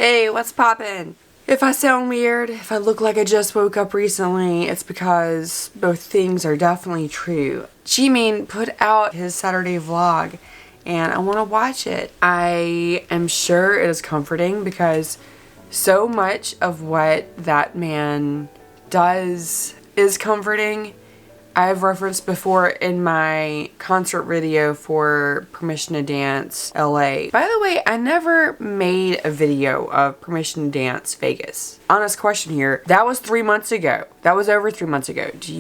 Hey, what's poppin'? If I sound weird, if I look like I just woke up recently, it's because both things are definitely true. Jimin put out his Saturday vlog and I want to watch it. I am sure it is comforting because so much of what that man does is comforting. I've referenced before in my concert video for Permission to Dance LA. By the way, I never made a video of Permission to Dance Vegas. Honest question here. That was 3 months ago. That was over 3 months ago. Do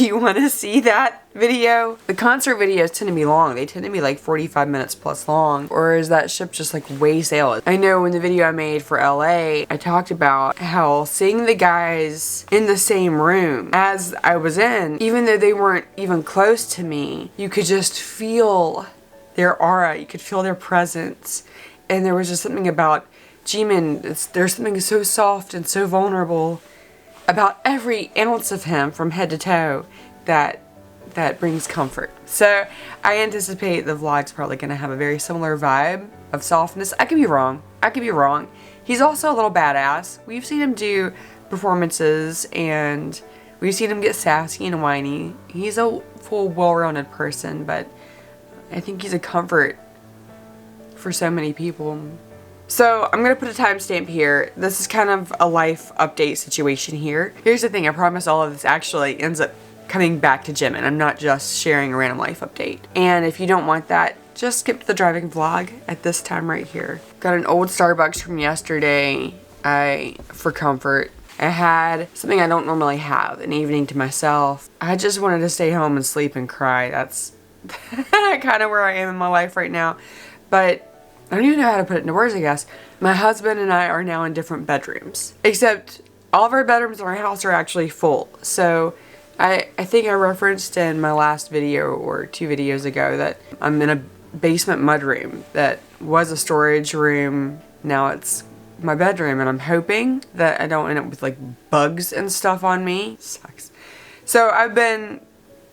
you want to see that video? The concert videos tend to be long. They tend to be like 45 minutes plus long. Or is that ship just like way sailed? I know in the video I made for LA, I talked about how seeing the guys in the same room as I was in, even though they weren't even close to me, you could just feel their aura. You could feel their presence. And there was just something about Jimin. There's something so soft and so vulnerable about every ounce of him from head to toe that brings comfort. So I anticipate the vlog's probably going to have a very similar vibe of softness. I could be wrong. He's also a little badass. We've seen him do performances and we've seen him get sassy and whiny. He's a full, well-rounded person, but I think he's a comfort for so many people. So I'm going to put a timestamp here. This is kind of a life update situation here. Here's the thing, I promise all of this actually ends up coming back to Jimin. I'm not just sharing a random life update. And if you don't want that, just skip to the driving vlog at this time right here. Got an old Starbucks from yesterday for comfort. I had something I don't normally have, an evening to myself. I just wanted to stay home and sleep and cry. That's kind of where I am in my life right now. But I don't even know how to put it into words, I guess. My husband and I are now in different bedrooms. Except all of our bedrooms in our house are actually full. So I think I referenced in my last video or 2 videos ago that I'm in a basement mudroom that was a storage room. Now it's my bedroom, and I'm hoping that I don't end up with like bugs and stuff on me. Sucks. So I've been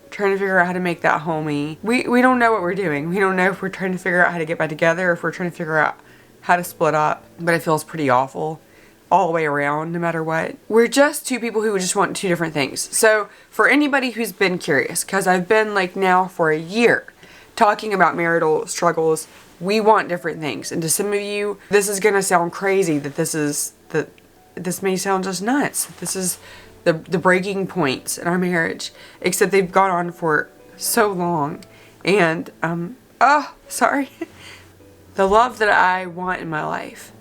trying to figure out how to make that homey. We don't know what we're doing. We don't know if we're trying to figure out how to get back together or if we're trying to figure out how to split up. But it feels pretty awful all the way around, no matter what. We're just 2 people who just want 2 different things. So for anybody who's been curious, because I've been like now for a year talking about marital struggles, we want different things. And to some of you, this is gonna sound crazy this may sound just nuts. This is the breaking points in our marriage, except they've gone on for so long. And sorry. The love that I want in my life,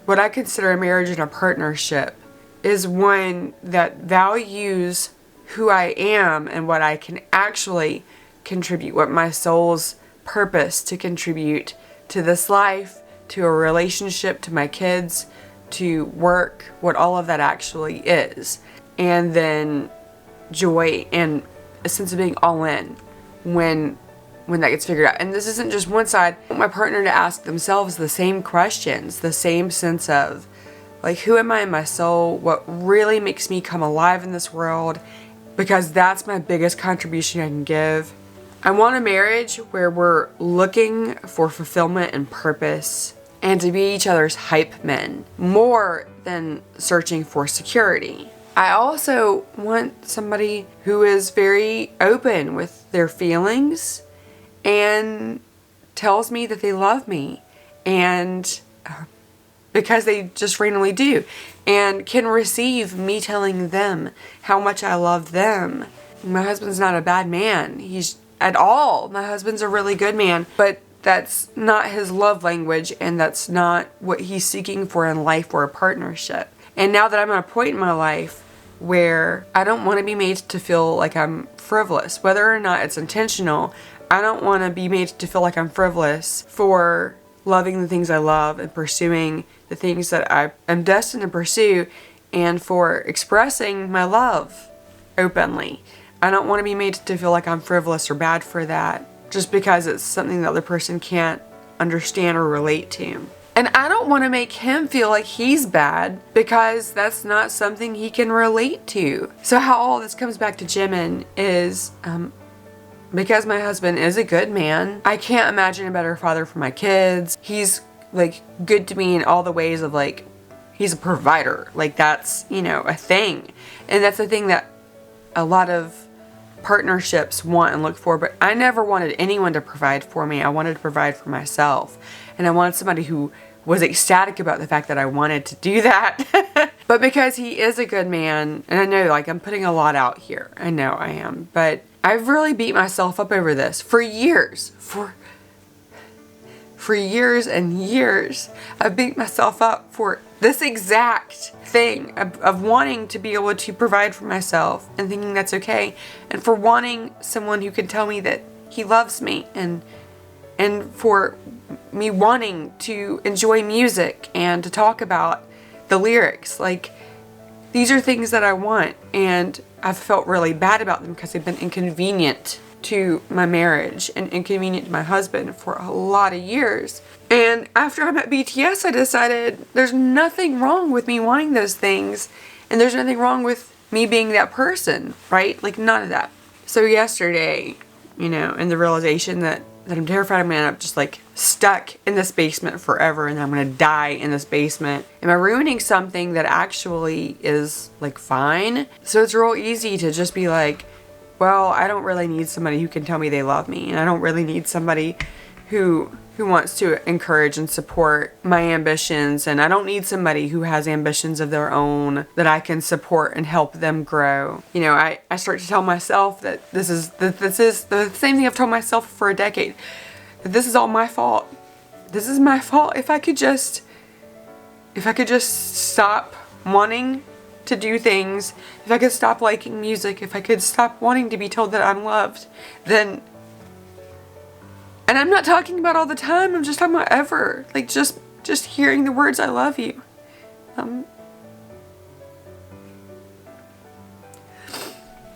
what I consider a marriage and a partnership, is one that values who I am and what I can actually contribute, what my soul's purpose to contribute to this life, to a relationship, to my kids, to work, what all of that actually is. And then joy and a sense of being all in when that gets figured out. And this isn't just one side. I want my partner to ask themselves the same questions, the same sense of like, who am I in my soul? What really makes me come alive in this world? Because that's my biggest contribution I can give. I want a marriage where we're looking for fulfillment and purpose and to be each other's hype men more than searching for security. I also want somebody who is very open with their feelings and tells me that they love me, and because they just randomly do, and can receive me telling them how much I love them. My husband's not a bad man. My husband's a really good man, but that's not his love language, and that's not what he's seeking for in life or a partnership. And now that I'm at a point in my life where I don't want to be made to feel like I'm frivolous, whether or not it's intentional, I don't want to be made to feel like I'm frivolous for loving the things I love and pursuing the things that I am destined to pursue, and for expressing my love openly. I don't want to be made to feel like I'm frivolous or bad for that, just because it's something the other person can't understand or relate to. And I don't want to make him feel like he's bad because that's not something he can relate to. So how all this comes back to Jimin is, because my husband is a good man, I can't imagine a better father for my kids. He's like good to me in all the ways of like, he's a provider. Like that's, you know, a thing. And that's the thing that a lot of partnerships want and look for, but I never wanted anyone to provide for me. I wanted to provide for myself. And I wanted somebody who was ecstatic about the fact that I wanted to do that. But because he is a good man, and I know like I'm putting a lot out here. I know I am. But I've really beat myself up over this for years. For years and years. I've beat myself up for this exact thing of wanting to be able to provide for myself and thinking that's okay. And for wanting someone who can tell me that he loves me, and for me wanting to enjoy music and to talk about the lyrics. Like, these are things that I want, and I've felt really bad about them because they've been inconvenient to my marriage and inconvenient to my husband for a lot of years. And after I met BTS, I decided there's nothing wrong with me wanting those things, and there's nothing wrong with me being that person, right? Like, none of that. So yesterday, you know, and the realization that I'm terrified I'm gonna end up just like stuck in this basement forever, and I'm gonna die in this basement. Am I ruining something that actually is like fine? So it's real easy to just be like, well, I don't really need somebody who can tell me they love me, and I don't really need somebody who wants to encourage and support my ambitions, and I don't need somebody who has ambitions of their own that I can support and help them grow. You know, I start to tell myself that this is the same thing I've told myself for a decade, that this is all my fault. This is my fault. If I could just stop wanting to do things, if I could stop liking music, if I could stop wanting to be told that I'm loved, then, and I'm not talking about all the time, I'm just talking about ever. Like, just hearing the words, I love you. But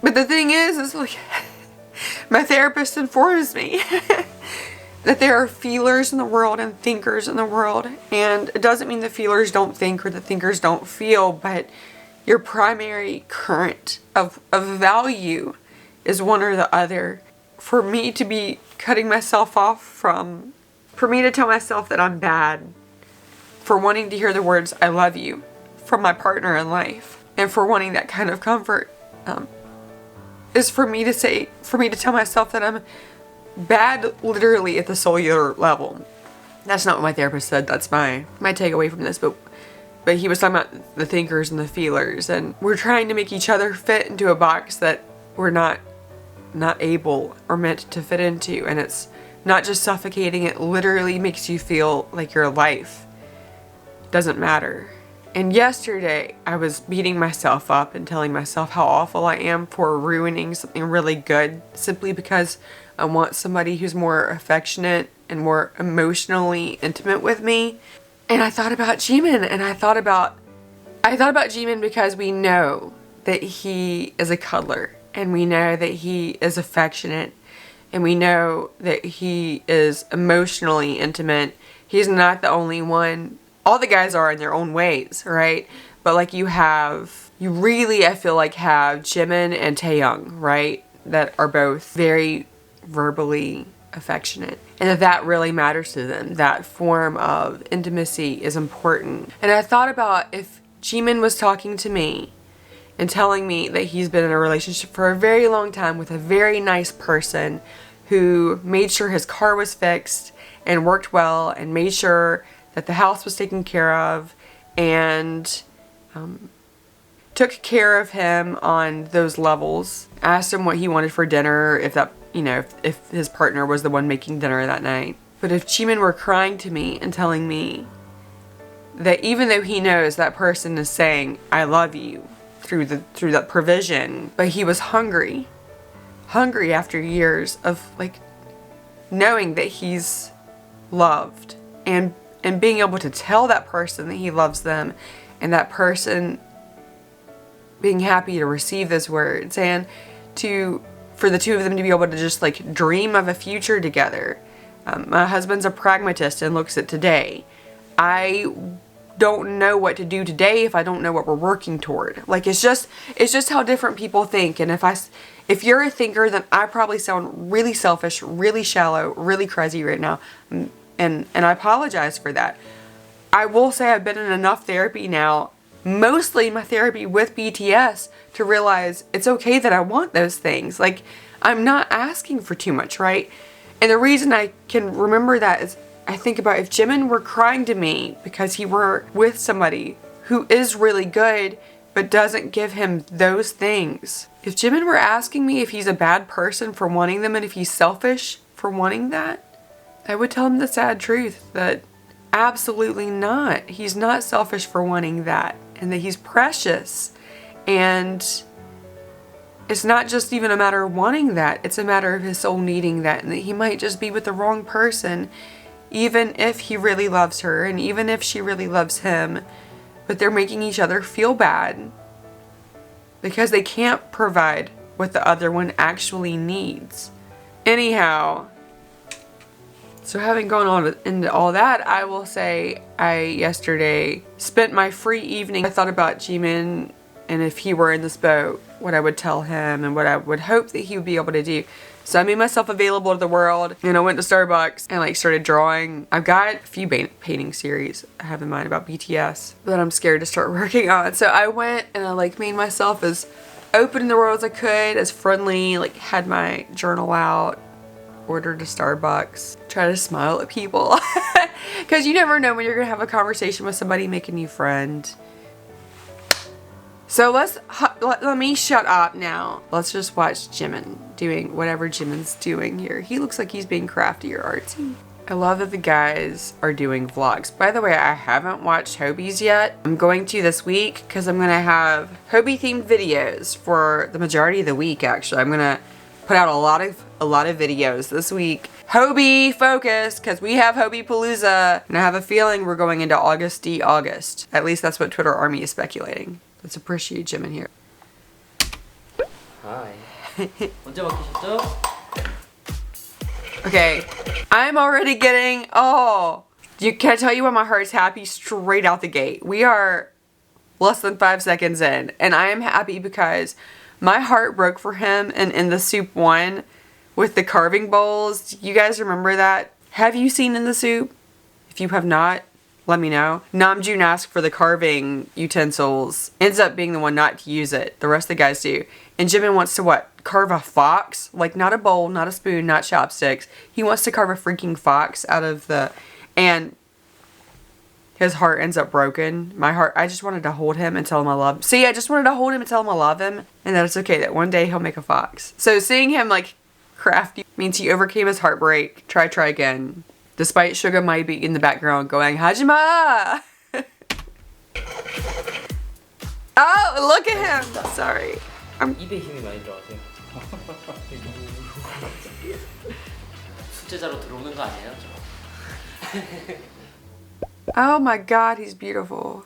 the thing is like, my therapist informs me that there are feelers in the world and thinkers in the world. And it doesn't mean the feelers don't think or the thinkers don't feel, but your primary current of value is one or the other. For me to be cutting myself off from, for me to tell myself that I'm bad for wanting to hear the words I love you from my partner in life, and for wanting that kind of comfort, is for me to tell myself that I'm bad literally at the cellular level. That's not what my therapist said. That's my takeaway from this, but he was talking about the thinkers and the feelers, and we're trying to make each other fit into a box that we're not able or meant to fit into. And it's not just suffocating, it literally makes you feel like your life doesn't matter. And yesterday I was beating myself up and telling myself how awful I am for ruining something really good simply because I want somebody who's more affectionate and more emotionally intimate with me. And I thought about Jimin, and I thought about Jimin because we know that he is a cuddler, and we know that he is affectionate, and we know that he is emotionally intimate. He's not the only one. All the guys are in their own ways, right? But like you really, I feel like, have Jimin and Taehyung, right? That are both very verbally affectionate, and that really matters to them. That form of intimacy is important. And I thought about if Jimin was talking to me and telling me that he's been in a relationship for a very long time with a very nice person who made sure his car was fixed and worked well and made sure that the house was taken care of and took care of him on those levels, asked him what he wanted for dinner, if that, you know, if his partner was the one making dinner that night. But if Jimin were crying to me and telling me that even though he knows that person is saying I love you through that provision, but he was hungry after years of like knowing that he's loved and being able to tell that person that he loves them, and that person being happy to receive those words, and for the two of them to be able to just like dream of a future together. My husband's a pragmatist and looks at today. I don't know what to do today if I don't know what we're working toward. Like, it's just how different people think. And if you're a thinker, then I probably sound really selfish, really shallow, really crazy right now. And And I apologize for that. I will say I've been in enough therapy now, mostly my therapy with BTS, to realize it's okay that I want those things. Like, I'm not asking for too much, right? And the reason I can remember that is I think about if Jimin were crying to me because he were with somebody who is really good but doesn't give him those things. If Jimin were asking me if he's a bad person for wanting them and if he's selfish for wanting that, I would tell him the sad truth that absolutely not. He's not selfish for wanting that, and that he's precious. And it's not just even a matter of wanting that, it's a matter of his soul needing that, and that he might just be with the wrong person, even if he really loves her, and even if she really loves him, but they're making each other feel bad because they can't provide what the other one actually needs. Anyhow, so having gone on into all that, I will say I yesterday spent my free evening. I thought about Jimin and if he were in this boat, what I would tell him and what I would hope that he would be able to do. So I made myself available to the world, and I went to Starbucks and like started drawing. I've got a few painting series I have in mind about BTS that I'm scared to start working on. So I went and I like made myself as open in the world as I could, as friendly, like had my journal out, ordered a Starbucks, try to smile at people. Because you never know when you're gonna have a conversation with somebody, make a new friend. So let me shut up now. Let's just watch Jimin doing whatever Jimin's doing here. He looks like he's being crafty or artsy. I love that the guys are doing vlogs. By the way, I haven't watched Hybe's yet. I'm going to this week because I'm gonna have Hybe themed videos for the majority of the week. Actually, I'm gonna put out a lot of videos this week. Hybe focus, because we have Hybe Palooza, and I have a feeling we're going into August. At least that's what Twitter Army is speculating. Let's appreciate Jimin here. Hi. 언제 바뀌셨죠? Okay, I'm already getting, can I tell you why my heart's happy straight out the gate? We are less than 5 seconds in, and I am happy because my heart broke for him in the Soup 1 with the carving bowls. You guys remember that? Have you seen In the Soup? If you have not, let me know. Namjoon asked for the carving utensils, ends up being the one not to use it. The rest of the guys do. And Jimin wants to what? Carve a fox? Like not a bowl, not a spoon, not chopsticks. He wants to carve a freaking fox out of the... And his heart ends up broken. My heart, I just wanted to hold him and tell him I love him. See, I just wanted to hold him and tell him I love him. And that it's okay that one day he'll make a fox. So seeing him like crafty means he overcame his heartbreak. Try again. Despite Suga might be in the background going, Hajima! Oh, look at him! Sorry. 입에 힘이 많이 들어가세요. 숙제자로 들어오는 거 아니에요? Oh my god, he's beautiful.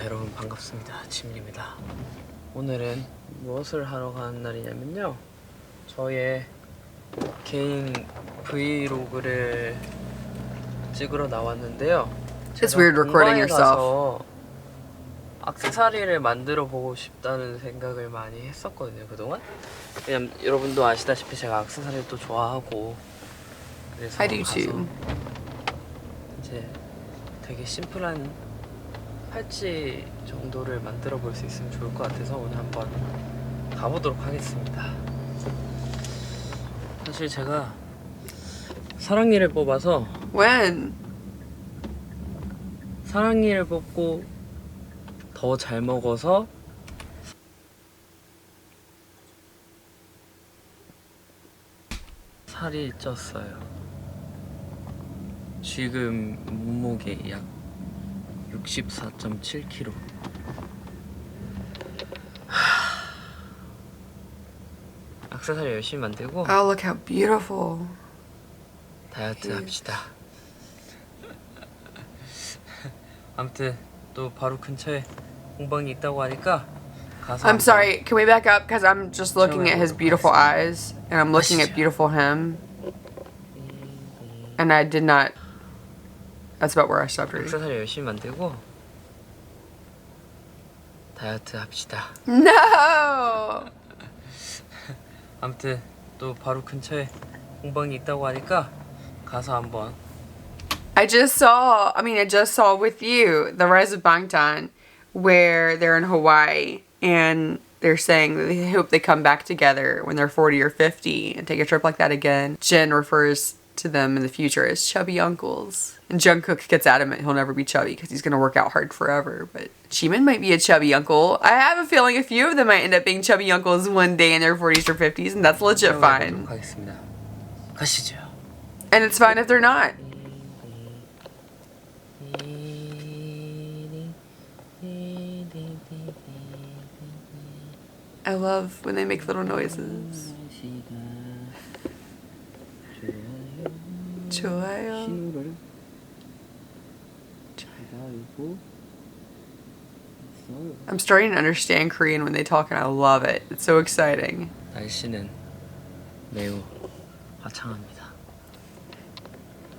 여러분 반갑습니다. 지민입니다. 오늘은 무엇을 하러 가는 날이냐면요. 저의 개인 브이로그를 찍으러 나왔는데요. It's weird recording yourself. 액세서리를 만들어 보고 싶다는 생각을 많이 했었거든요, 그동안. 왜냐면 여러분도 아시다시피 제가 액세서리를 또 좋아하고 그래서 I do too. 이제 되게 심플한 팔찌 정도를 만들어 볼 수 있으면 좋을 것 같아서 오늘 한번 가보도록 하겠습니다. 사실 제가 사랑니를 뽑아서 When? 사랑니를 뽑고 더 잘 먹어서 살이 쪘어요. 지금 몸무게 약 64.7kg. 액세서리 열심히 만들고 Oh, look how beautiful. 다이어트 합시다. 아무튼 또 바로 근처에 공방이 있다고 하니까 가서 I'm sorry, can we back up? Because I'm just looking at his beautiful eyes. And I'm looking at beautiful him. And I did not... That's about where I stopped reading. 액세서리 열심히 만들고 다이어트 합시다. No! 아무튼 또 바로 근처에 공방이 있다고 하니까 가서 한번 I just saw with you the Rise of Bangtan, where they're in Hawaii and they're saying that they hope they come back together when they're 40 or 50 and take a trip like that again. Jin refers to them in the future as chubby uncles. And Jungkook gets adamant he'll never be chubby because he's going to work out hard forever. But Jimin might be a chubby uncle. I have a feeling a few of them might end up being chubby uncles one day in their 40s or 50s, and that's legit fine. 가시죠. And it's fine if they're not. I love when they make little noises. 좋아요. I'm starting to understand Korean when they talk and I love it. It's so exciting. 날씨는 매우 화창합니다.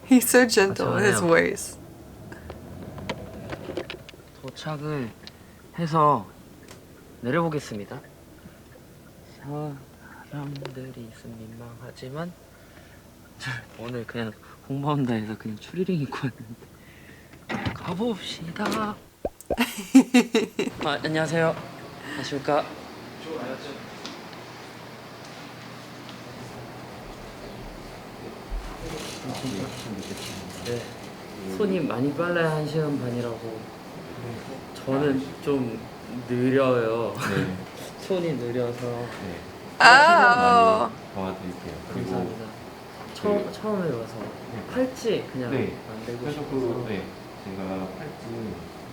He's so gentle in his voice. 도착을 해서 내려보겠습니다. 사람들이 있으면 민망하지만 오늘 그냥 공부한다 해서 그냥 추리링 입고 왔는데 가봅시다. 안녕하세요. 안녕하십니까. 네. 손이 많이 빨라야 1시간 반이라고. 저는 좀 느려요. 네. 손이 느려서. 네. Oh. 도와드릴게요. 그리고 감사합니다. 처음에 와서 팔찌 그냥 만들고 싶어서. 네. 제가 팔찌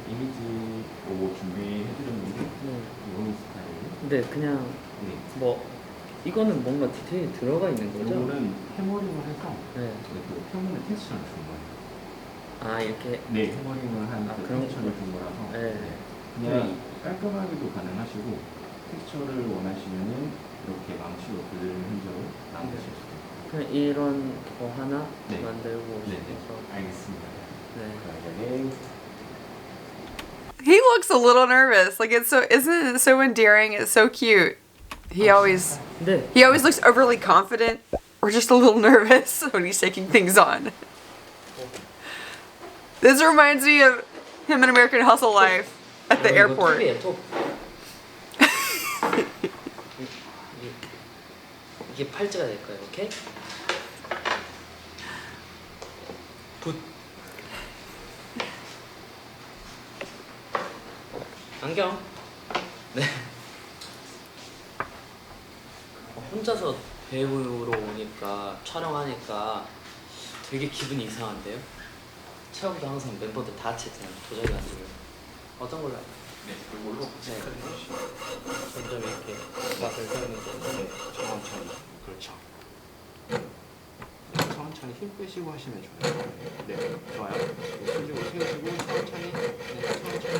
이미지 보고 준비해드렸는데 이런 스타일. 네, 그냥 뭐 이거는 뭔가 디테일이 들어가 있는 거죠? 이거는 해머링을 해서 그 표면에 텍스처를 준 거예요. 아 이렇게? 네, 해머링을 한 텍스처를 준 거라서 그냥 깔끔하게도 가능하시고 텍스처를 원하시면은 이렇게 망치로 그릴 흔적을 남기실 수 있어요. 그냥 이런 거 하나 만들고 싶어서. 알겠습니다. 네. He looks a little nervous. Like isn't it so endearing? It's so cute. He always looks overly confident or just a little nervous when he's taking things on. This reminds me of him in American Hustle Life at the airport. 이게 팔찌가 될 거예요, 오케이? 붓. 안경. 네. 혼자서 배우러 오니까 촬영하니까 되게 기분이 이상한데요? 체험도 항상 멤버들 다 같이 그냥 도장이 안 들어요. 어떤 걸로 할까요? 네, 이걸로 점점 이렇게 맛을 세우는 건데 천천히. 그렇죠. 천천히 힘 빼시고 하시면 좋아요. 네, 좋아요. 손으로 세우시고 천천히. 천천히.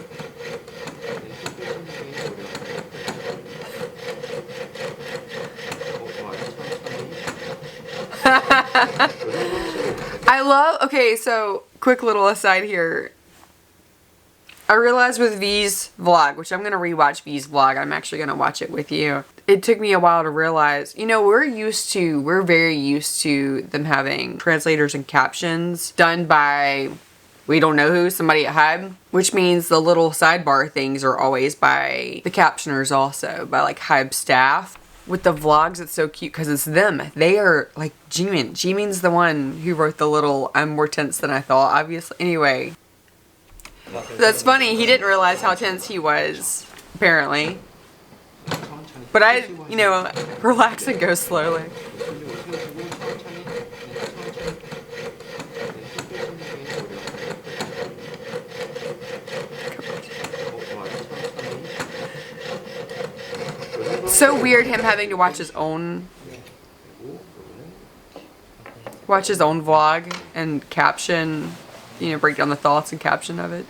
힘 빼시는 게 어려워요. I love, okay, so quick little aside here. I realized with V's vlog, which I'm going to rewatch V's vlog, I'm actually going to watch it with you. It took me a while to realize, you know, we're very used to them having translators and captions done by, we don't know who, somebody at Hybe, which means the little sidebar things are always by the captioners also, by like Hybe staff. With the vlogs, it's so cute because it's them. They are like Jimin. Jimin's the one who wrote the little I'm more tense than I thought, obviously. Anyway, that's funny. He didn't realize how tense he was, apparently. But I, you know, relax and go slowly. So weird him having to watch his own vlog and caption, you know, break down the thoughts and caption of it.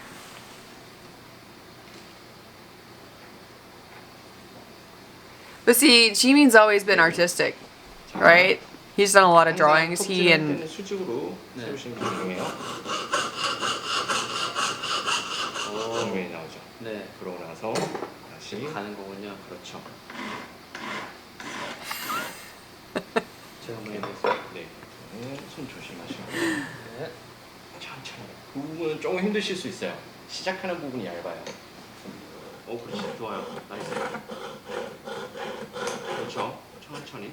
But see, Jimin's always been artistic, right? He's done a lot of drawings. He and 수직으로 세우시는 게 중요해요. 정면이 나오죠. 네. 그러고 나서 다시 가는 거군요. 그렇죠. 제가 한번 해보겠습니다. 네. 손 조심하시고. 네. 자, 천천히. 그 부분은 조금 힘드실 수 있어요. 시작하는 부분이 얇아요. 그렇지. 좋아요. 나이스. 그렇죠. 천천히.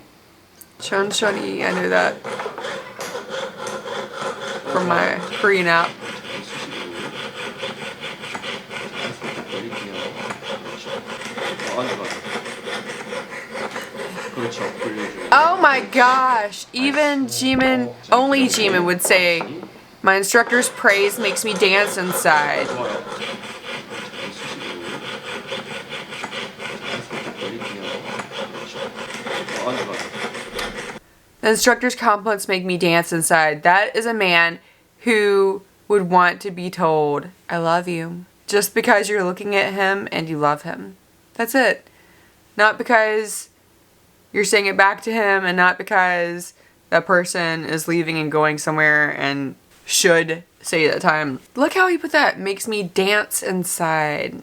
천천히, I knew that from my Korean app. Oh my gosh, even Jimin, only Jimin would say, my instructor's praise makes me dance inside. The instructor's compliments make me dance inside. That is a man who would want to be told, I love you. Just because you're looking at him and you love him. That's it. Not because you're saying it back to him and not because that person is leaving and going somewhere and should say at that time. Look how he put that. Makes me dance inside.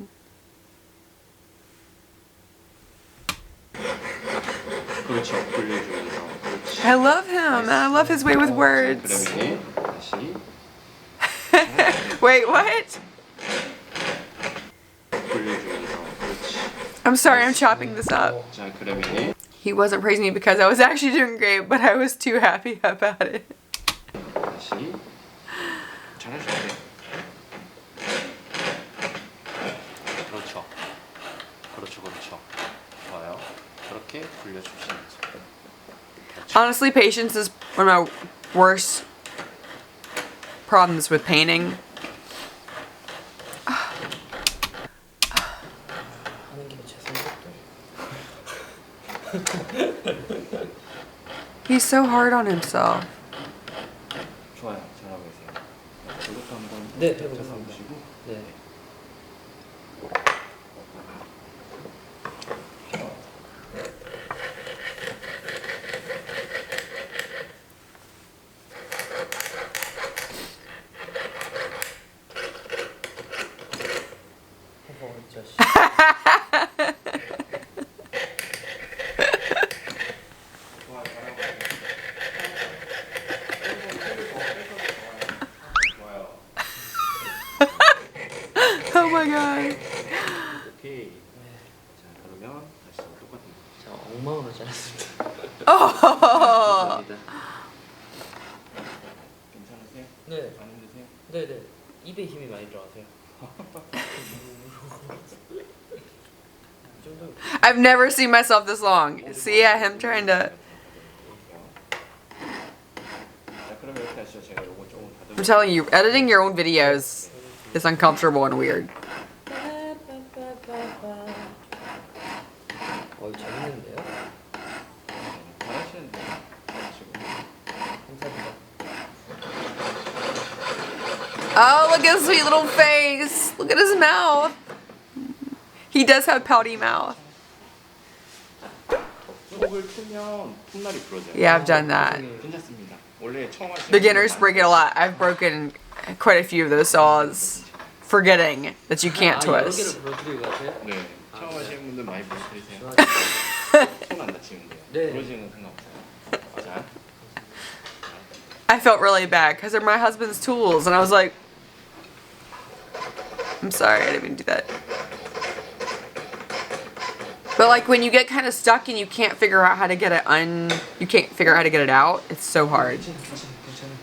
I love him. I love his way with words. Wait, what? I'm sorry, I'm chopping this up. He wasn't praising me because I was actually doing great, but I was too happy about it. Honestly, patience is one of my worst problems with painting. He's so hard on himself. 좋아요. 잘하고 계세요. 이것도 한번 네, 해보겠습니다. 네. Oh my god. 오케이. 자, 그러면 다시 똑같은 거. 자, 엉망으로 잘랐습니다. Oh. 감사합니다. 괜찮으세요? 네. 안 힘드세요? 네네. 입에 힘이 많이 들어가세요. I've never seen myself this long. See, yeah, him trying to. 자, 그러면 이렇게 하시죠. 제가 요거 조금 다듬어. I'm telling you, editing your own videos is uncomfortable and weird. 재밌는데요? 잘하시는데. 감사합니다. Oh, look at his sweet little face. Look at his mouth. He does have pouty mouth. 수업을 틀면 풋날이 부러져요. Yeah, I've done that. 괜찮습니다. 원래 처음 하시는 Beginners break it a lot. I've broken quite a few of those saws, forgetting that you can't 여러 twist. 개를 부러뜨리고 가세요? 네. 처음 하시는 분들 많이 부러뜨리세요. 좋아요. 손 안 다치면 돼요. 네. 부러지는 건 상관없어요. 자. I felt really bad because they're my husband's tools, and I was like, I'm sorry, I didn't mean to do that. But like when you get kind of stuck and you can't figure out how to get it you can't figure out how to get it out, it's so hard. 괜찮아요.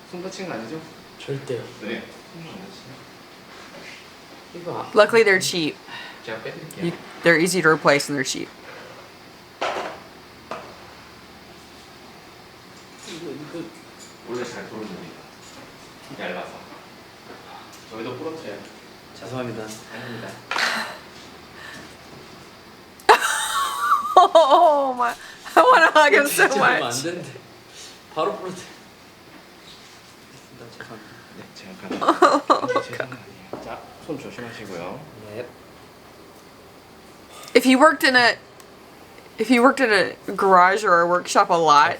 손 다치는 거 아니죠? 절대요. 네. 손 안 다치요. 이거 Luckily, they're cheap. 제가 빼드릴게요. They're easy to replace and they're cheap. 이거 원래 잘 부러집니다. 얇아서. 저희도 부러져요. 죄송합니다. 아닙니다. Oh my! I want to hug him so 진짜 하면 안 much. 되는데. 바로 부러뜨려. 죄송합니다. 네, 제가 제가 아니에요. 자, 손 조심하시고요. 네. If he worked in a garage or a workshop a lot,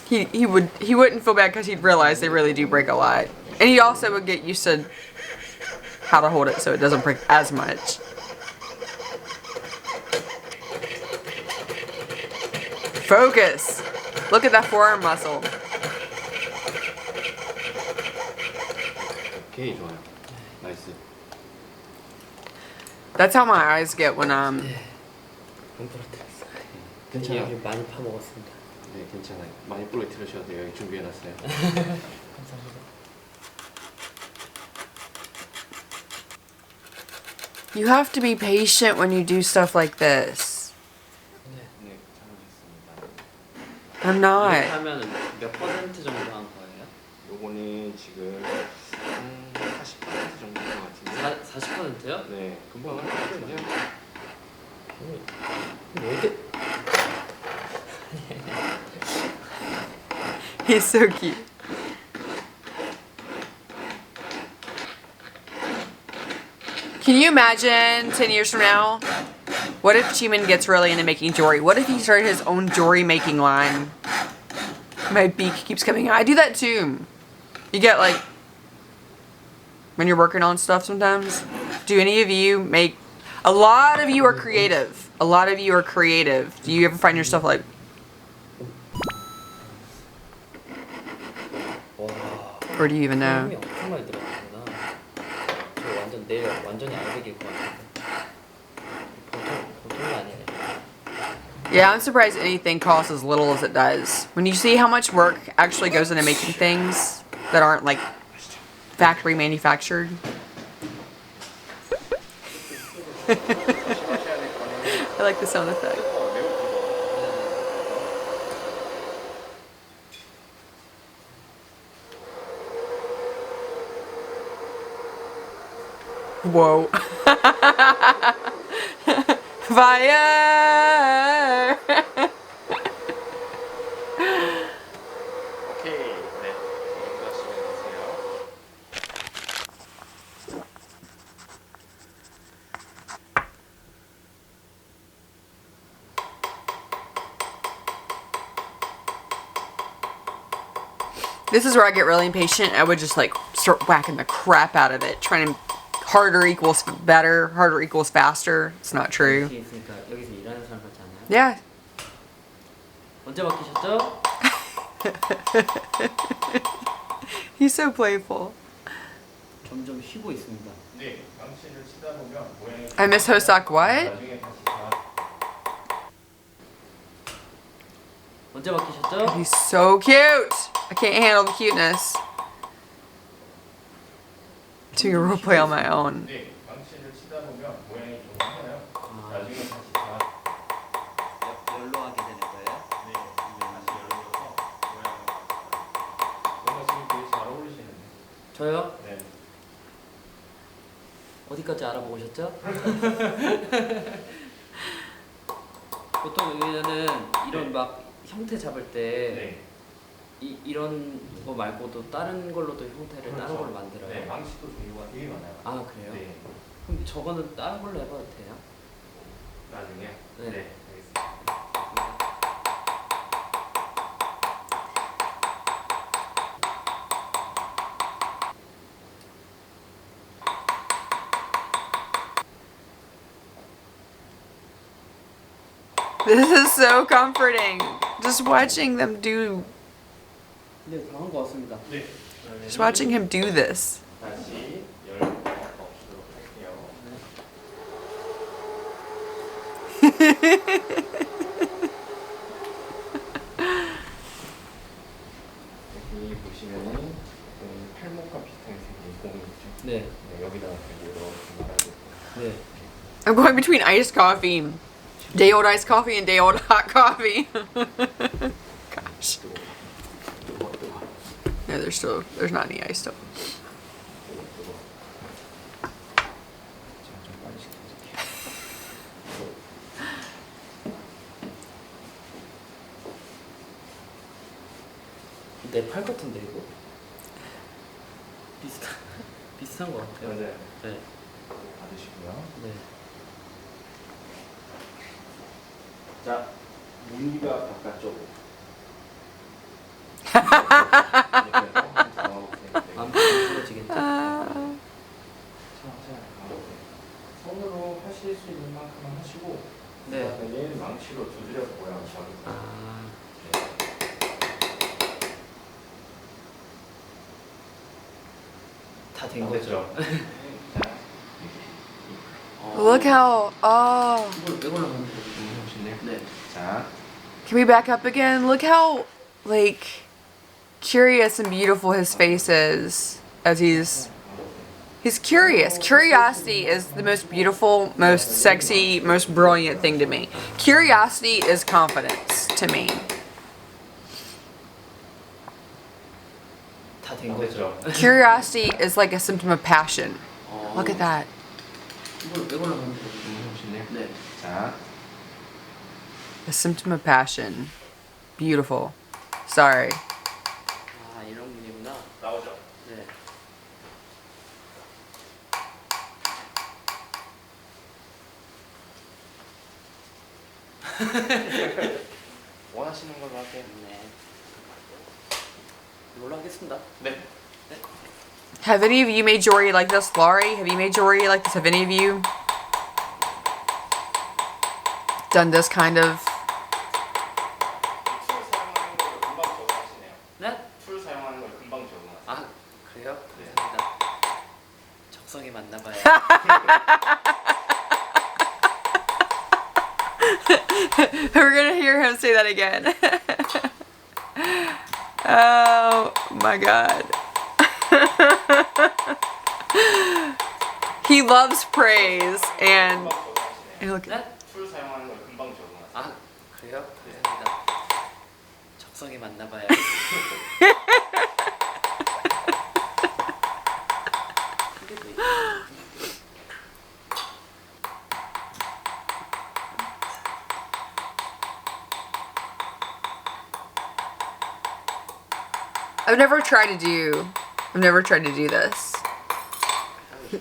he wouldn't feel bad because he'd realize they really do break a lot, and he also would get used to how to hold it so it doesn't break as much. Focus. Look at that forearm muscle. 오케이, 좋아요. 나이스. That's how my eyes get when I'm. 안 부러뜨렸어요. 괜찮아요. 여기 많이 파먹었습니다. 네, 괜찮아요. 많이 부러뜨리셔도 돼요. 여기 준비해놨어요. 감사합니다. You have to be patient when you do stuff like this. 네. 네, 잘하셨습니다. I'm 이렇게 not. 하면 몇 퍼센트 정도 한 거예요? 요거는 지금 40% 정도 된 것 같은데. 40%요? 네, 금방 할 것 같은데요. 왜 이렇게 He's so cute. Can you imagine 10 years from now? What if Jimin gets really into making jewelry? What if he started his own jewelry making line? My beak keeps coming out. I do that too. You get like, when you're working on stuff sometimes. Do any of you make, a lot of you are creative. A lot of you are creative. Do you ever find yourself like, 와, or do you even know? 힘이 엄청 많이 들어가구나. 저 완전 내일 완전히 알배기일 것 같은데. 보통이 아니네. Yeah, I'm surprised anything costs as little as it does. When you see how much work actually goes into making things that aren't like factory manufactured. I like the sound effect. Whoa. Fire! 오케이, 네. 들어가시면 되세요. This is where I get really impatient. I would just like start whacking the crap out of it, trying to harder equals better, harder equals faster. It's not true. 여기 있으니까 여기서 일하는 사람 같지 않나요? Yeah. 언제 바뀌셨죠? He's so playful. 점점 쉬고 있습니다. 네, 망치를 치다 보면 모양이 I miss Hosak what? 나중에 다시 다 언제 바뀌셨죠? He's so cute. I can't handle the cuteness. Doing a roleplay on my own. 네, 망치를 치다 보면 모양이 좀 해요. 나중에 다시 다 열로 하게 되는 거예요? 네, 다시 열어서 모양을 뭔가 지금 되게 잘 어울리시는데. 저요? 네. 어디까지 알아보고 오셨죠? 보통 여기는 이런 막 형태 잡을 때 네. 이런 거 말고도 다른 걸로도 형태를 다른 걸로 만들어요. 네, 망치도 종류가 되게 많아요. 아 그래요? 네. 그럼 저거는 다른 걸로 해봐도 돼요? 나중에. 네. 네, 알겠습니다. This is so comforting. Just watching them do, 네, 다 한 것 같습니다. 네. just watching him do this. 다시 열고 없도록 할게요. 여기 보시면은 팔목과 비슷하게 생긴 공이 있죠. 네, 네, 여기다가 이렇게 말아주고. 네. I'm going between iced coffee, day old iced coffee, and day old hot coffee. Gosh. No, there's not any ice still. 제가 좀 빨리 시켜드릴게요. 내 팔 같은데 이거? 비슷한 것 같아요. 맞아요. 네, 받으시고요. 네. 자, 무늬가 바깥쪽으로. 안 부러지겠죠? 손으로 하실 수 있는 만큼만 하시고 네. 그다음에 망치로 두드려서 모양을 잡으세요. 아, 다 된 거죠. Look how, oh. 네. 자, Can we back up again? Look how, like, curious and beautiful his face is as he's curious. Curiosity is the most beautiful, most sexy, most brilliant thing to me. Curiosity is confidence to me. 다 된 거죠. Curiosity is like a symptom of passion. Look at that. 네. 자, A symptom of passion. Beautiful. Sorry. 아, 이런 분이구나. 나오죠. 네. 원하시는 걸로 할게요. 네. 이걸로 하겠습니다. 네. Have any of you made jewelry like this, Laurie? Have you made jewelry like this? Have any of you done this kind of? 네? 툴 사용하는 걸 금방 적응하세요. 아, 그래요? 네. 감사합니다. 적성에 맞나 봐요. We're gonna hear him say that again. Oh my god. He loves praise and look. 네? 툴 사용하는 걸 금방 적응하세요. 아, 그래요? 감사합니다. 적성에 맞나 봐요. I've never tried to do this. 네,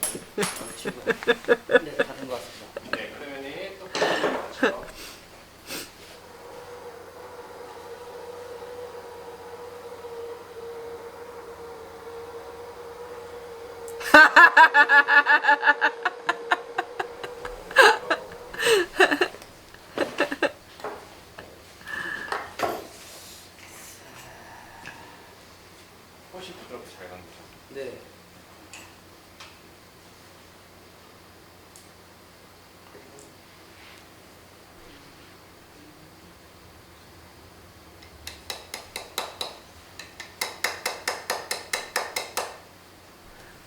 다 된 것 같습니다. 네, 그러면은 똑같이 맞춰. 훨씬 부드럽게 잘 감기죠. 네.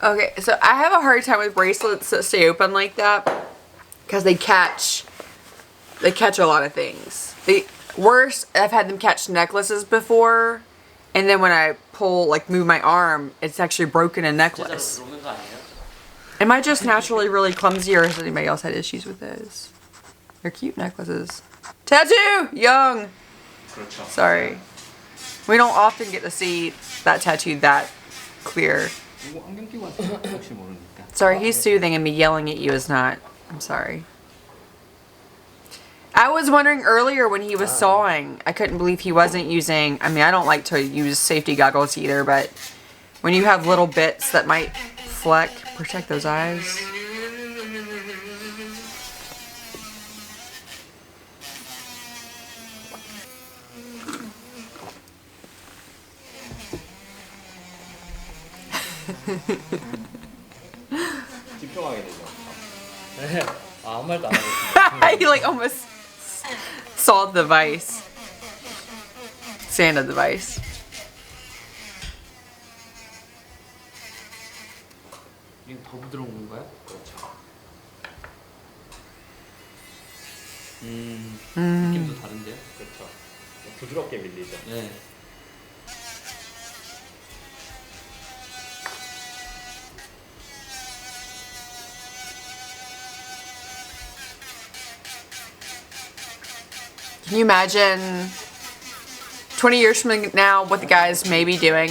Okay, so I have a hard time with bracelets that stay open like that because they catch a lot of things. Worse, I've had them catch necklaces before, and then when I pull, like move my arm, it's actually broken a 진짜 necklace. 잘 들어오는 거 아니에요? Am I just naturally really clumsy, or has anybody else had issues with those? They're cute necklaces. Tattoo! Young! 그렇죠. Sorry. We don't often get to see that tattoo that clear. 이거 안경 끼고 왔어요. 혹시 모르니까. Sorry, he's soothing and me yelling at you is not. I'm sorry. I was wondering earlier when he was sawing, I couldn't believe he wasn't using, I mean, I don't like to use safety goggles either, but when you have little bits that might fleck, protect those eyes. 집중하게 되죠. 네. 아, 아무 말도 안 하고 있습니다. He like almost sawed the vise. Sanded the vise. 이거 더 부드러운 건가요? 그렇죠. 느낌도 다른데요? 그렇죠. 부드럽게 밀리죠. 네. Can you imagine 20 years from now what the guys may be doing?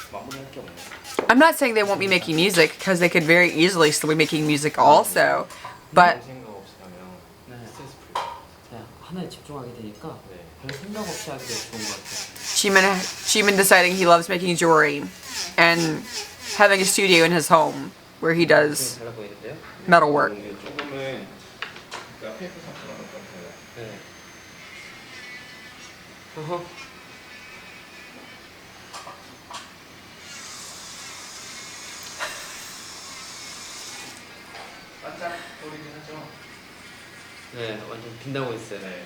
뭐 마무리할 게 없네요. I'm not saying they won't be making music, because they could very easily still be making music also. But 생각 없이 하면 네. 스트레스 풀려. 그냥 하나에 집중하게 되니까 네. 별 생각 없이 하기가 좋은 것 같아요. Jimin deciding he loves making jewelry and having a studio in his home where he does 달라 보이는데요? metal work. 조금은 그러니까 페이퍼 상처가 같아요. 네. 어허. 떠오르긴 하죠. 네, 완전 빛나고 있어요. 네.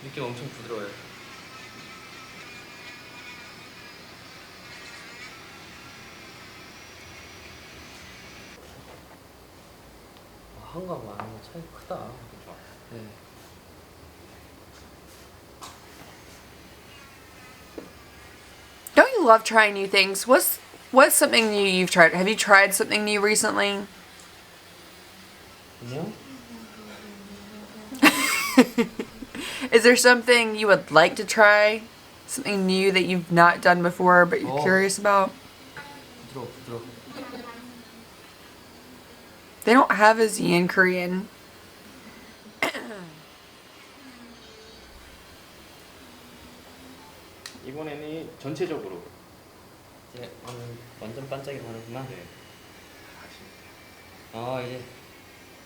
느낌 엄청 부드러워요. 한과 많은 차이 크다. 그렇죠. 네. Don't you love trying new things? What's something new you've tried? Have you tried something new recently? 안녕? Is there something you would like to try? Something new that you've not done before but you're curious about? 부드러워, 부드러워. They don't have a Z in Korean. 이번에는 전체적으로 이제 오늘 완전 반짝이 다르구나. 네. 이제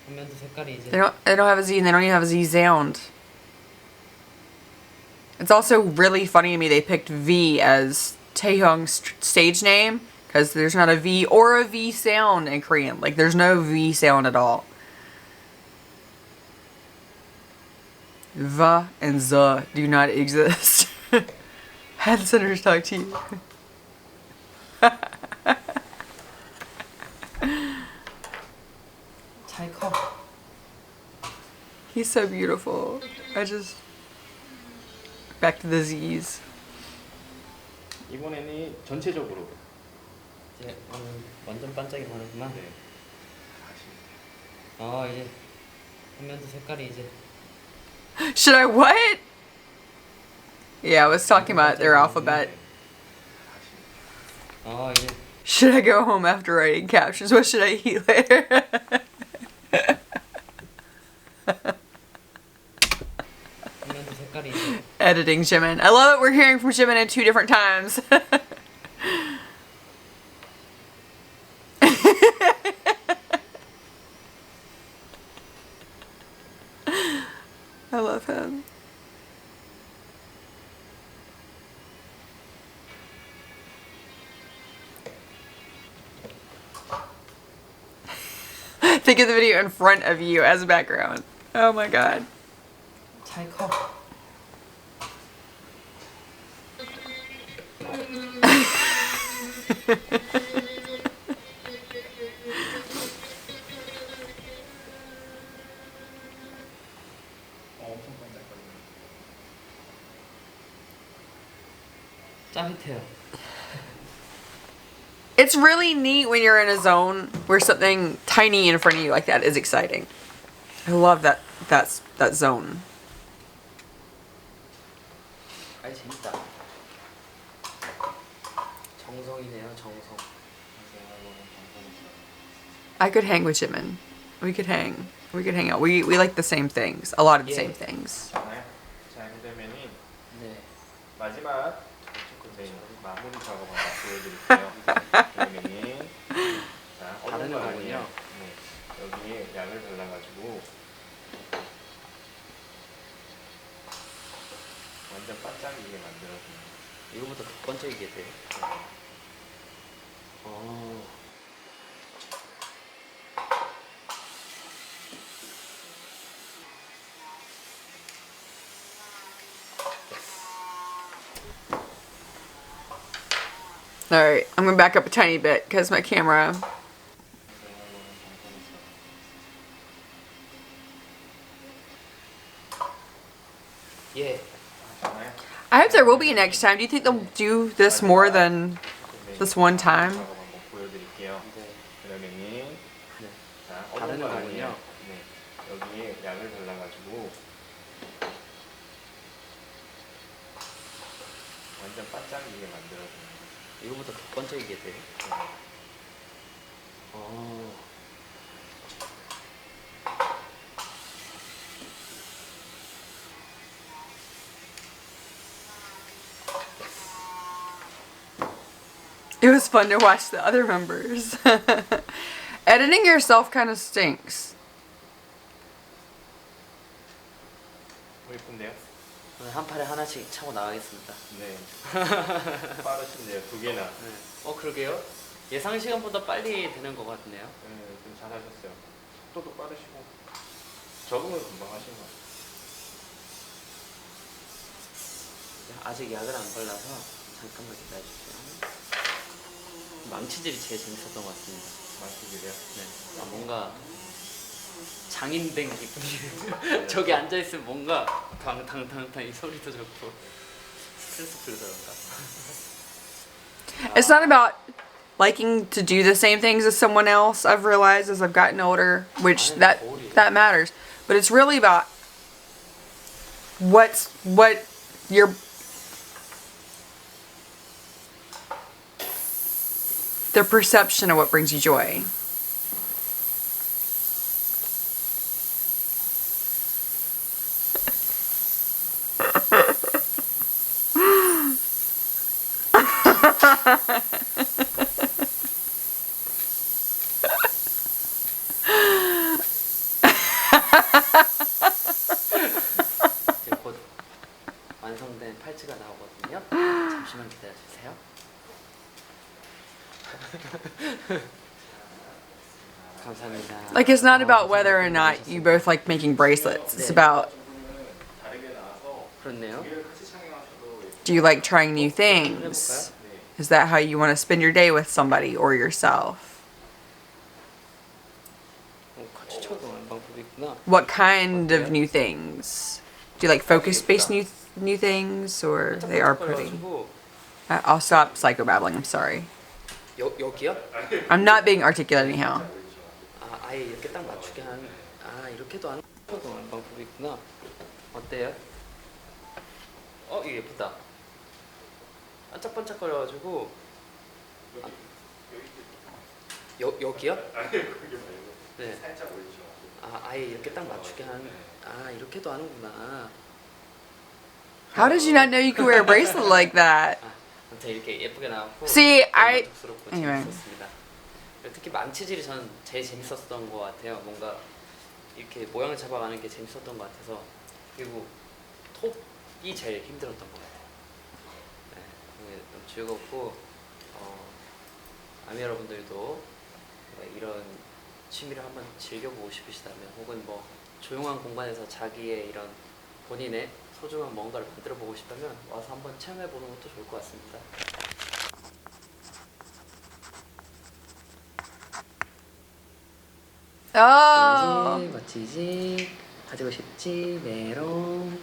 화면도 색깔이 이제. They don't have a Z and they don't even have a Z sound. It's also really funny to me they picked V as Taehyung's stage name because there's not a V or a V sound in Korean. Like there's no V sound at all. V and Z do not exist. Had centers talk to you. 차이 커. He's so beautiful. Back to the Z's. 이번에는 전체적으로 이제 오늘 완전 반짝이 다르구나. 네. 이제 화면도 색깔이 이제. Should I what? Yeah, I was talking about their alphabet. 이제. Should I go home after writing captions? What should I eat later? 화면도 색깔이 이제. Editing Jimin. I love it. We're hearing from Jimin in 2 different times. I love him. Think of the video in front of you as a background. Oh my god. 차이 커. 엄청 반짝거리네요. 짜릿해요. It's really neat when you're in a zone where something tiny in front of you like that is exciting. I love that zone. 아이 재밌다. 정성이네요, 정성. I could hang with Jimin. We could hang. We could hang out. We like the same things. A lot of the same things. 잖아요. 자, 그러면은 네. 마지막 네, 마무리 작업 한번 보여드릴게요. 그러면은 자, 다른 거 거군요. 아니에요. 네, 여기에 약을 발라가지고 완전 반짝이게 만들어줍니다. 이거보다 더 번쩍이게 돼요. Alright, I'm gonna back up a tiny bit because my camera. 예. 잖아요. I hope there will be a next time. Do you think they'll do this more than this one time? 작업 한번 보여드릴게요. 네. 그러면은 네. 자, 다른 거 거군요. 아니에요. 네, 여기에 약을 발라가지고 완전 반짝이게 만들어줍니다. 이거보다 더 번쩍이게 돼요. It was fun to watch the other members. Editing yourself kind of stinks. 예쁜데요? 오늘 한 팔에 하나씩 차고 나가겠습니다. 네. 빠르신데요, 2개나. 네. 그러게요. 예상 시간보다 빨리 되는 것 같네요. 네, 좀 잘하셨어요. 속도도 빠르시고 적응을 금방 하신 것 같아요. 아직 약을 안 발라서 잠깐만 기다려주세요. 망치질이 제일 재밌었던 것 같습니다. 마시기래요? 네. 아, 뭔가 장인된 기분이에요. 저기 앉아있으면 뭔가 탕탕탕탕 이 소리도 좋고 스트레스 풀리더라고요. It's not about liking to do the same things as someone else. I've realized as I've gotten older, which that matters. But it's really about what your the perception of what brings you joy. 이제 곧 완성된 팔찌가 나오거든요. 잠시만 기다려주세요. 감사합니다. Like, it's not about whether or not you both like making bracelets. It's about, 그렇네요. do you like trying new things? Is that how you want to spend your day with somebody or yourself? 같이 쳐도 방법이 있구나. What kind of new things? Do you like focus-based new things, or they are pretty? I'll stop psychobabbling. I'm sorry. 여기요? I'm not being articulate anyhow. 아, 아예 이렇게 딱 맞추게 하는. 아, 이렇게도 하는 방법이 있구나. 어때요? 이게 예쁘다. 반짝반짝거려가지고. 여기요? 네. 아, 아예 이렇게 딱 맞추게 하는. 아, 이렇게도 하는구나. How did you not know you could wear a bracelet like that? 아무튼 이렇게 예쁘게 나왔고. See, I anyway. 재밌었습니다. 특히 망치질이 저는 제일 재밌었던 것 같아요. 뭔가 이렇게 모양을 잡아가는 게 재밌었던 것 같아서. 그리고 톱이 제일 힘들었던 것 같아요. 네, 너무 즐겁고 아미 여러분들도 이런 취미를 한번 즐겨보고 싶으시다면, 혹은 뭐 조용한 공간에서 자기의 이런 본인의 소중한 뭔가를 만들어 보고 싶다면 와서 한번 체험해 보는 것도 좋을 것 같습니다. Oh. 멋지지, 가지고 싶지, 메롱.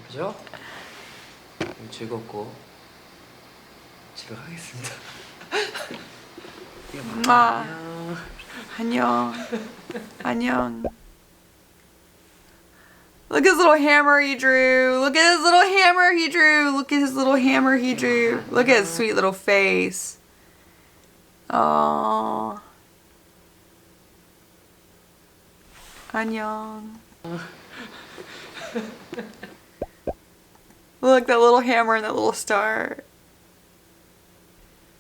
그죠? 즐겁고 집에 가겠습니다. 안녕. 안녕. Look at his little hammer he drew. Look at his little hammer he drew. Look at his little hammer he drew. Look at his sweet little face. Oh. 안녕. Look, that little hammer and that little star.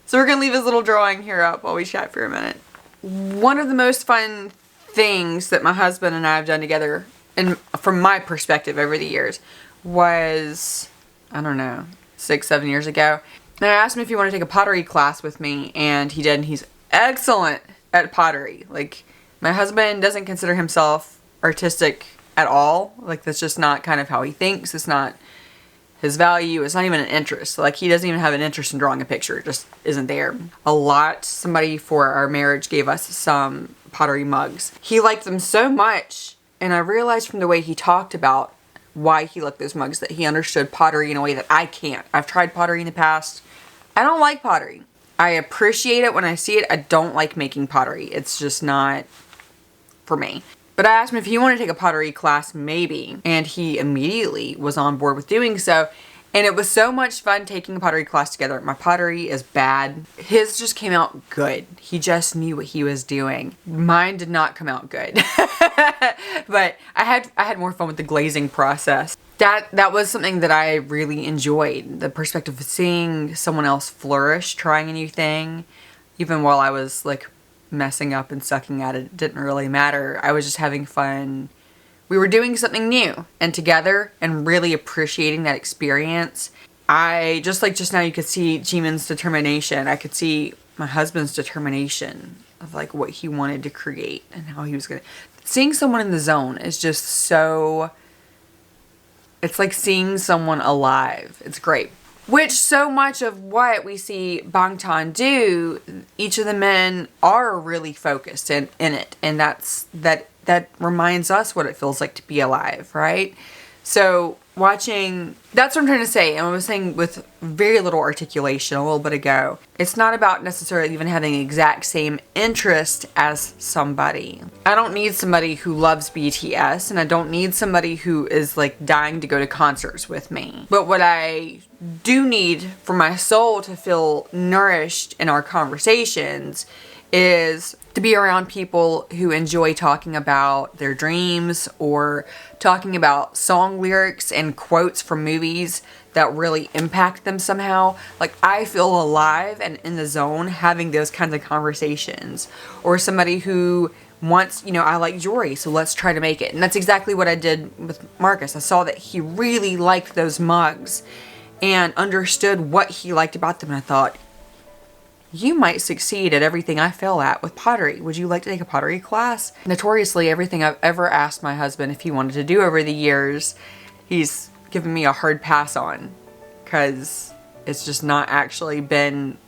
So we're gonna leave his little drawing here up while we chat for a minute. One of the most fun things that my husband and I have done together, and from my perspective over the years, was, I don't know, 6-7 years ago. And I asked him if he wanted to take a pottery class with me, and he did, and he's excellent at pottery. Like, my husband doesn't consider himself artistic at all. Like, that's just not kind of how he thinks. It's not his value. It's not even an interest. Like, he doesn't even have an interest in drawing a picture. It just isn't there. Somebody for our marriage gave us some pottery mugs. He liked them so much, and I realized from the way he talked about why he liked those mugs that he understood pottery in a way that I can't. I've tried pottery in the past. I don't like pottery. I appreciate it when I see it. I don't like making pottery. It's just not for me. But I asked him if he wanted to take a pottery class, maybe, and he immediately was on board with doing so. And it was so much fun taking a pottery class together. My pottery is bad. His just came out good. He just knew what he was doing. Mine did not come out good. But I had more fun with the glazing process. That was something that I really enjoyed. The perspective of seeing someone else flourish, trying a new thing, even while I was like messing up and sucking at it, it didn't really matter. I was just having fun. We were doing something new and together, and really appreciating that experience. I, just like just now you could see Jimin's determination, I could see my husband's determination of like what he wanted to create and how he was gonna, seeing someone in the zone is just so, it's like seeing someone alive. It's great. Which so much of what we see Bangtan do, each of the men are really focused in it. And that reminds us what it feels like to be alive, right? So watching, that's what I'm trying to say. And I was saying with very little articulation a little bit ago, it's not about necessarily even having the exact same interest as somebody. I don't need somebody who loves BTS, and I don't need somebody who is like dying to go to concerts with me. But what I do need for my soul to feel nourished in our conversations is to be around people who enjoy talking about their dreams or talking about song lyrics and quotes from movies that really impact them somehow. Like, I feel alive and in the zone having those kinds of conversations. Or somebody who wants, you know, I like jewelry, so let's try to make it. And that's exactly what I did with Marcus. I saw that he really liked those mugs and understood what he liked about them. And I thought, you might succeed at everything I fail at with pottery. Would you like to take a pottery class? Notoriously, everything I've ever asked my husband if he wanted to do over the years, he's given me a hard pass on, because it's just not actually been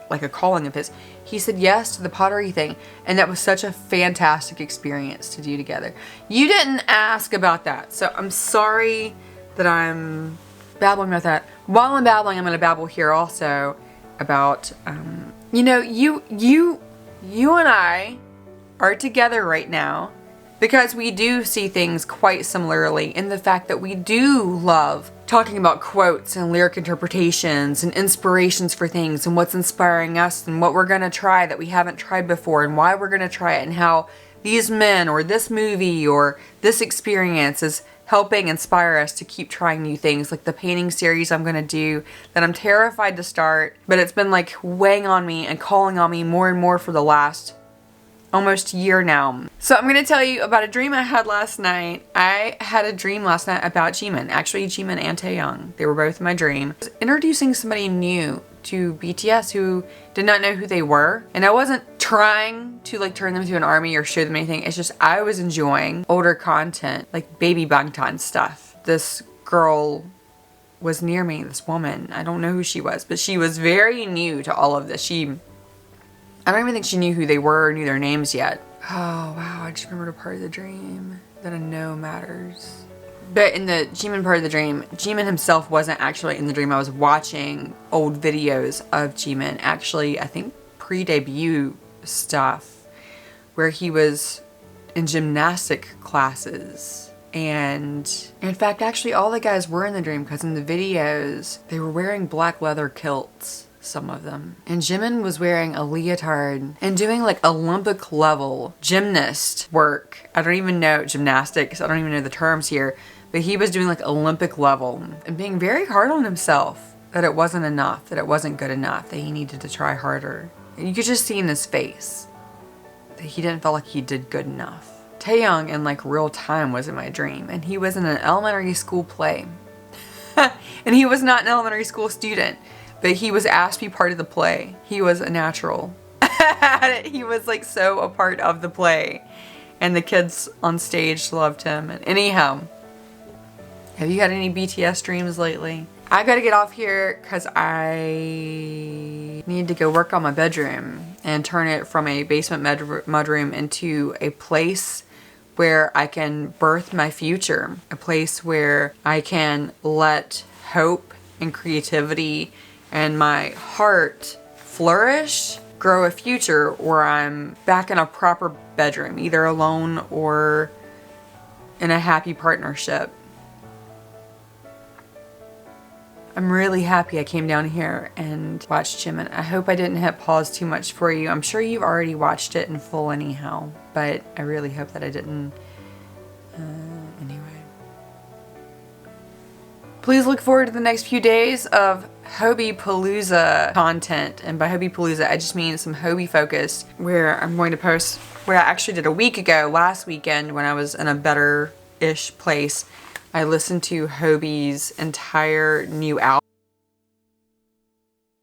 like a calling of his. He said yes to the pottery thing, and that was such a fantastic experience to do together. You didn't ask about that, so I'm sorry that I'm babbling about that. While I'm babbling, I'm going to babble here also about, you know, you and I are together right now because we do see things quite similarly in the fact that we do love talking about quotes and lyric interpretations and inspirations for things and what's inspiring us and what we're going to try that we haven't tried before and why we're going to try it and how these men or this movie or this experience is helping inspire us to keep trying new things, like the painting series I'm gonna do that I'm terrified to start, but it's been like weighing on me and calling on me more and more for the last almost year now. So I'm gonna tell you about a dream I had last night. I had a dream last night about Jimin, actually Jimin and Taehyung. They were both in my dream. I was introducing somebody new to BTS who did not know who they were, and I wasn't trying to like turn them to an army or show them anything. It's just I was enjoying older content, like baby Bangtan stuff. This girl was near me, this woman. I don't know who she was, but she was very new to all of this. I don't even think she knew who they were or knew their names yet. Oh wow, I just remembered a part of the dream that I know matters. But in the Jimin part of the dream, Jimin himself wasn't actually in the dream. I was watching old videos of Jimin, actually, I think pre-debut stuff, where he was in gymnastic classes. And in fact, actually all the guys were in the dream, because in the videos, they were wearing black leather kilts, some of them. And Jimin was wearing a leotard and doing like Olympic level gymnast work. I don't even know gymnastics. I don't even know the terms here. But he was doing like Olympic level and being very hard on himself that it wasn't enough, that it wasn't good enough, that he needed to try harder. And you could just see in his face that he didn't feel like he did good enough. Taehyung in like real time was in my dream, and he was in an elementary school play. And he was not an elementary school student, but he was asked to be part of the play. He was a natural. He was like so a part of the play. And the kids on stage loved him. And anyhow, have you had any BTS dreams lately? I gotta get off here because I need to go work on my bedroom and turn it from a basement mudroom into a place where I can birth my future. A place where I can let hope and creativity and my heart flourish, grow a future where I'm back in a proper bedroom, either alone or in a happy partnership. I'm really happy I came down here and watched Jimin. I hope I didn't hit pause too much for you. I'm sure you've already watched it in full anyhow, but I really hope that I didn't. Anyway. Please look forward to the next few days of Hybe Palooza content. And by Hybe Palooza, I just mean some Hybe focused, where I'm going to post what I actually did a week ago, last weekend, when I was in a better-ish place. I listened to Hybe's entire new album.